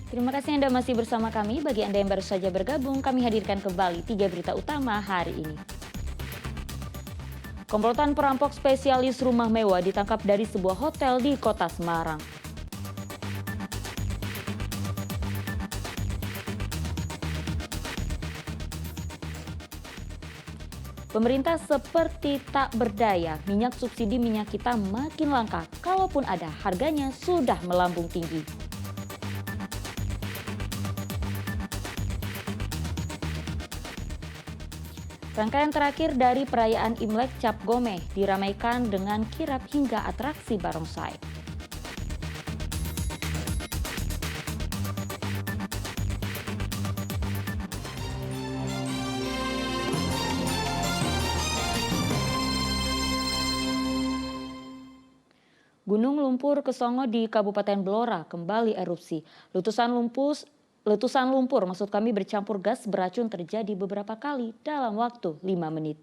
Terima kasih Anda masih bersama kami. Bagi Anda yang baru saja bergabung, kami hadirkan kembali 3 berita utama hari ini. Komplotan perampok spesialis rumah mewah ditangkap dari sebuah hotel di Kota Semarang. Pemerintah seperti tak berdaya, minyak subsidi minyak kita makin langka. Kalaupun ada, harganya sudah melambung tinggi. Rangkaian terakhir dari perayaan Imlek Cap Gomeh diramaikan dengan kirap hingga atraksi barongsai. Gunung lumpur Kesongo di Kabupaten Blora kembali erupsi. Letusan lumpur maksud kami bercampur gas beracun terjadi beberapa kali dalam waktu 5 menit.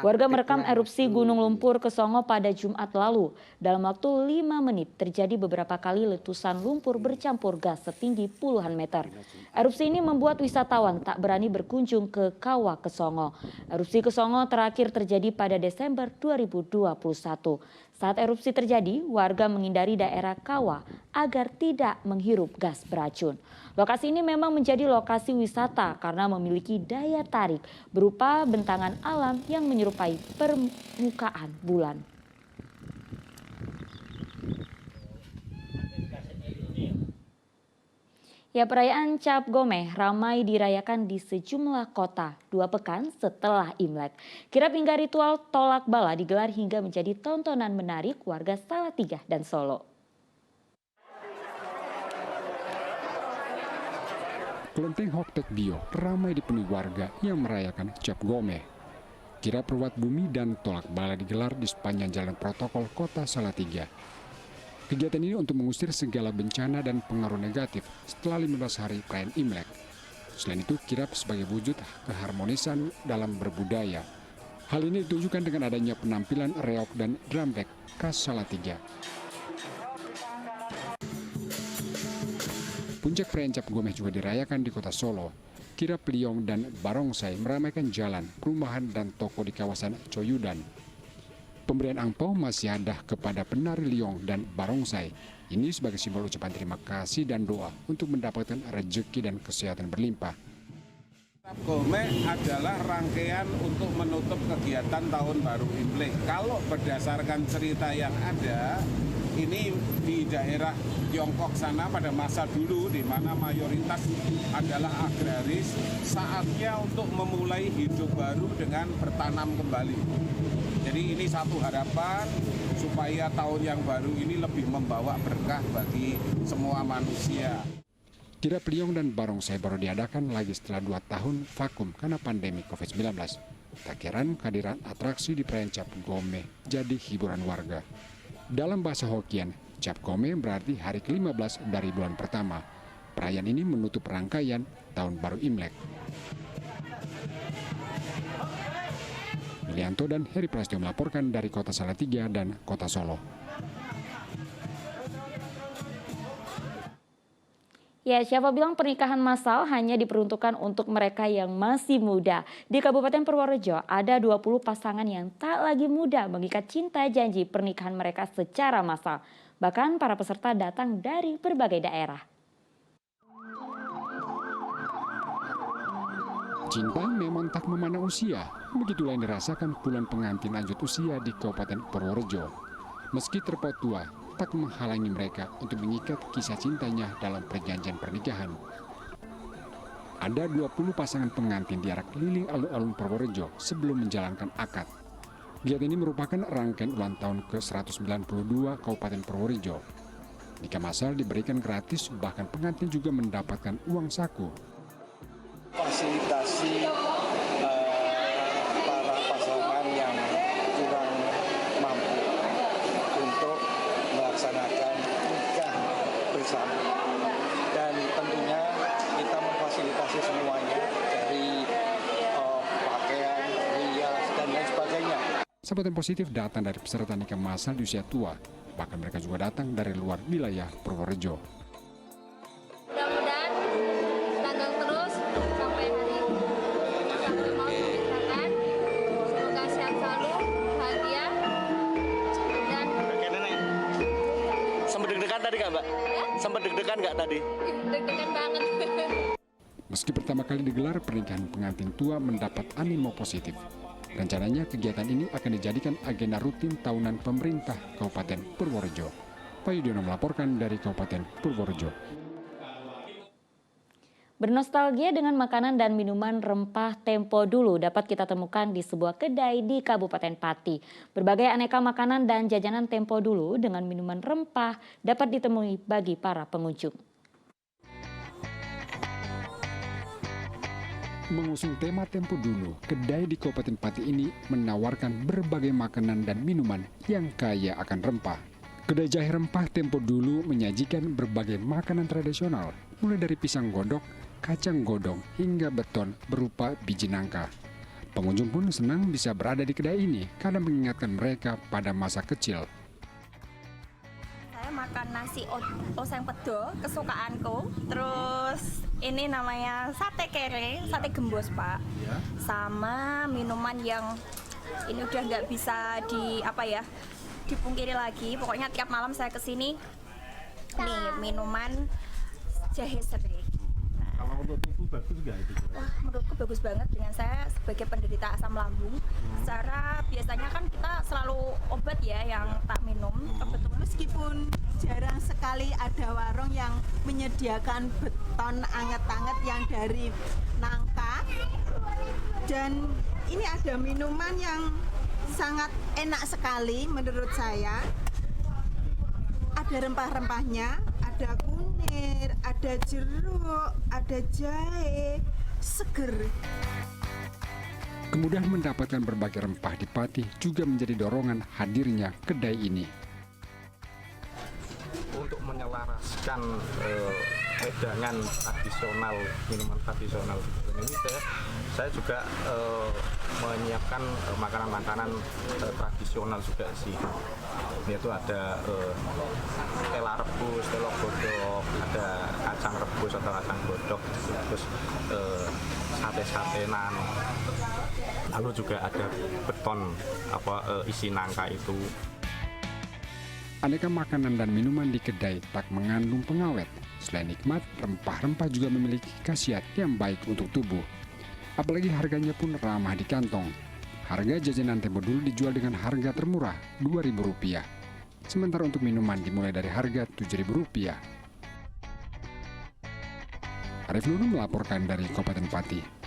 Warga merekam erupsi Gunung Lumpur Kesongo pada Jumat lalu. Dalam waktu 5 menit terjadi beberapa kali letusan lumpur bercampur gas setinggi puluhan meter. Erupsi ini membuat wisatawan tak berani berkunjung ke Kawah Kesongo. Erupsi Kesongo terakhir terjadi pada Desember 2021. Saat erupsi terjadi, warga menghindari daerah kawah agar tidak menghirup gas beracun. Lokasi ini memang menjadi lokasi wisata karena memiliki daya tarik berupa bentangan alam yang menyerupai permukaan bulan. Ya, perayaan Cap Gomeh ramai dirayakan di sejumlah kota 2 pekan setelah Imlek. Kirap hingga ritual tolak bala digelar hingga menjadi tontonan menarik warga Salatiga dan Solo. Kelenteng Hoktek Bio ramai dipenuhi warga yang merayakan Cap Gomeh. Kirap ruat bumi dan tolak bala digelar di sepanjang jalan protokol kota Salatiga. Kegiatan ini untuk mengusir segala bencana dan pengaruh negatif setelah 15 hari perayaan Imlek. Selain itu, kirap sebagai wujud keharmonisan dalam berbudaya. Hal ini ditunjukkan dengan adanya penampilan reog dan drum band khas Salatiga. Puncak perayaan Cap Gomeh juga dirayakan di kota Solo. Kirap liong dan barongsai meramaikan jalan, perumahan, dan toko di kawasan Coyudan. Pemberian angpau masih ada kepada penari liong dan barongsai. Ini sebagai simbol ucapan terima kasih dan doa untuk mendapatkan rezeki dan kesehatan berlimpah. Cap Gomeh adalah rangkaian untuk menutup kegiatan tahun baru Imlek. Kalau berdasarkan cerita yang ada, ini di daerah Tiongkok sana pada masa dulu di mana mayoritas adalah agraris, saatnya untuk memulai hidup baru dengan bertanam kembali. Jadi ini satu harapan supaya tahun yang baru ini lebih membawa berkah bagi semua manusia. Kirap liong dan barongsai baru diadakan lagi setelah 2 tahun vakum karena pandemi COVID-19. Tak heran kehadiran atraksi di perayaan Cap Gomeh jadi hiburan warga. Dalam bahasa Hokkien, Cap Gomeh berarti hari ke-15 dari bulan pertama. Perayaan ini menutup rangkaian Tahun Baru Imlek. Milianto dan Heri Prasetyo melaporkan dari Kota Salatiga dan Kota Solo. Ya, siapa bilang pernikahan massal hanya diperuntukkan untuk mereka yang masih muda? Di Kabupaten Purworejo ada 20 pasangan yang tak lagi muda mengikat cinta janji pernikahan mereka secara massal. Bahkan para peserta datang dari berbagai daerah. Cinta memang tak memandang usia. Begitulah yang dirasakan puluhan pengantin lanjut usia di Kabupaten Purworejo. Meski terpaut tua, tak menghalangi mereka untuk mengikat kisah cintanya dalam perjanjian pernikahan. Ada 20 pasangan pengantin diarak keliling alun-alun Purworejo sebelum menjalankan akad. Kegiatan ini merupakan rangkaian ulang tahun ke-192 Kabupaten Purworejo. Nikah massal diberikan gratis, bahkan pengantin juga mendapatkan uang saku. Fasilitasi para pasangan yang kurang mampu untuk melaksanakan nikah bersama, dan tentunya kita memfasilitasi semuanya dari pakaian, rias, dan lain sebagainya. Sambutan positif datang dari peserta nikah massal di usia tua. Bahkan mereka juga datang dari luar wilayah Purworejo. Mudah-mudahan dagang terus sampai hari sampai mau diberitakan. Semoga sehat selalu, bahagia, dan Sempat deg-degan tadi nggak, Mbak? ya, Sempat deg-degan nggak tadi? deg-degan banget. Meski pertama kali digelar, pernikahan pengantin tua mendapat animo positif. Rencananya kegiatan ini akan dijadikan agenda rutin tahunan pemerintah Kabupaten Purworejo. Pak Yudhoyono melaporkan dari Kabupaten Purworejo. Bernostalgia dengan makanan dan minuman rempah tempo dulu dapat kita temukan di sebuah kedai di Kabupaten Pati. Berbagai aneka makanan dan jajanan tempo dulu dengan minuman rempah dapat ditemui bagi para pengunjung. Mengusung tema tempo dulu, kedai di Kabupaten Pati ini menawarkan berbagai makanan dan minuman yang kaya akan rempah. Kedai jahe rempah tempo dulu menyajikan berbagai makanan tradisional, mulai dari pisang godok, kacang godong, hingga beton berupa biji nangka. Pengunjung pun senang bisa berada di kedai ini karena mengingatkan mereka pada masa kecil. Saya makan nasi oseng pedo kesukaanku. Terus ini namanya sate kere, sate gembos Pak. Sama minuman yang ini udah nggak bisa dipungkiri lagi. Pokoknya tiap malam saya kesini nih minuman jahe serik. Kalau untuk tubuh bagus nggak itu? Wah, menurutku bagus banget dengan saya sebagai penderita asam lambung. Secara biasanya kan kita selalu obat ya yang tak minum. Kebetulan Meskipun jarang sekali ada warung yang menyediakan beton anget-anget yang dari nangka, dan ini ada minuman yang sangat enak sekali menurut saya. Ada rempah-rempahnya, ada kunir, ada jeruk, ada jahe, seger. Kemudahan mendapatkan berbagai rempah di Pati juga menjadi dorongan hadirnya kedai ini. Untuk menyelaraskan wedangan tradisional, minuman tradisional ini, saya juga menyiapkan makanan-makanan tradisional juga sih. Yaitu ada tela rebus, telur godok, ada kacang rebus atau kacang godok, terus sate-satenan. Lalu juga ada beton isi nangka itu. Aneka makanan dan minuman di kedai tak mengandung pengawet. Selain nikmat, rempah-rempah juga memiliki khasiat yang baik untuk tubuh. Apalagi harganya pun ramah di kantong. Harga jajanan tempo dulu dijual dengan harga termurah, Rp2.000. Sementara untuk minuman dimulai dari harga Rp7.000. Arif Nurul melaporkan dari Kabupaten Pati.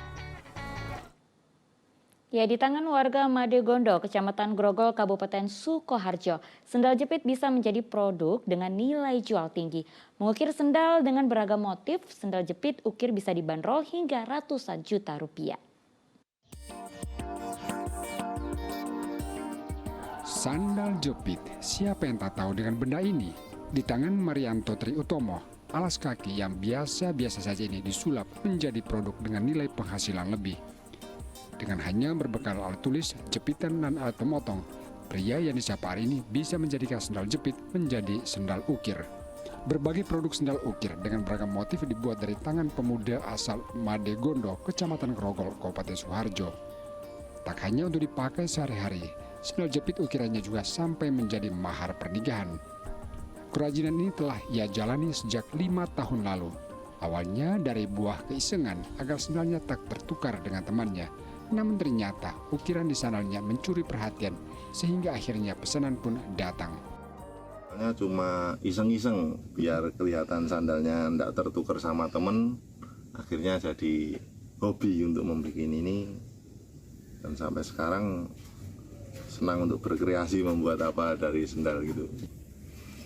Ya, di tangan warga Madegondo, Kecamatan Grogol, Kabupaten Sukoharjo, sendal jepit bisa menjadi produk dengan nilai jual tinggi. Mengukir sendal dengan beragam motif, sendal jepit ukir bisa dibanderol hingga ratusan juta rupiah. Sandal jepit, siapa yang tak tahu dengan benda ini? Di tangan Marianto Tri Utomo, alas kaki yang biasa-biasa saja ini disulap menjadi produk dengan nilai penghasilan lebih. Dengan hanya berbekal alat tulis, jepitan, dan alat pemotong, pria yang disapa hari ini bisa menjadikan sendal jepit menjadi sendal ukir. Berbagai produk sendal ukir dengan beragam motif dibuat dari tangan pemuda asal Madegondo, Kecamatan Grogol, Kabupaten Sukoharjo. Tak hanya untuk dipakai sehari-hari, sendal jepit ukirannya juga sampai menjadi mahar pernikahan. Kerajinan ini telah ia jalani sejak 5 tahun lalu. Awalnya dari buah keisengan agar sendalnya tak tertukar dengan temannya. Namun ternyata ukiran di sandalnya mencuri perhatian sehingga akhirnya pesanan pun datang. Cuma iseng-iseng biar kelihatan sandalnya tidak tertukar sama temen. Akhirnya jadi hobi untuk membuat ini. Dan sampai sekarang senang untuk berkreasi membuat apa dari sendal gitu.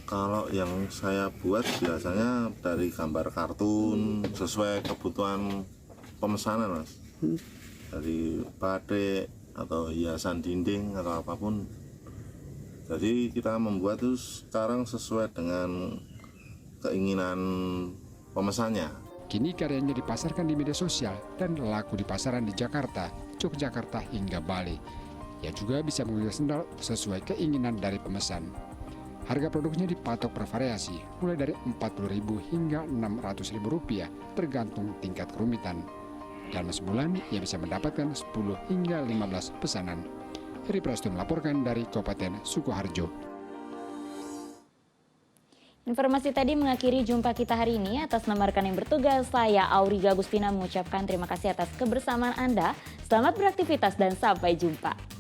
Kalau yang saya buat biasanya dari gambar kartun sesuai kebutuhan pemesanan, Mas. Dari batik atau hiasan dinding atau apapun. Jadi kita membuat itu sekarang sesuai dengan keinginan pemesannya. Kini karyanya dipasarkan di media sosial dan laku di pasaran di Jakarta, Yogyakarta hingga Bali. Ia juga bisa mengukir sendal sesuai keinginan dari pemesan. Harga produknya dipatok bervariasi, mulai dari Rp40.000 hingga Rp600.000 tergantung tingkat kerumitan. Dalam sebulan, ia bisa mendapatkan 10 hingga 15 pesanan. Heri Prastu melaporkan dari Kabupaten Sukoharjo. Informasi tadi mengakhiri jumpa kita hari ini. Atas nama rekan yang bertugas, saya Auriga Agustina mengucapkan terima kasih atas kebersamaan Anda. Selamat beraktivitas dan sampai jumpa.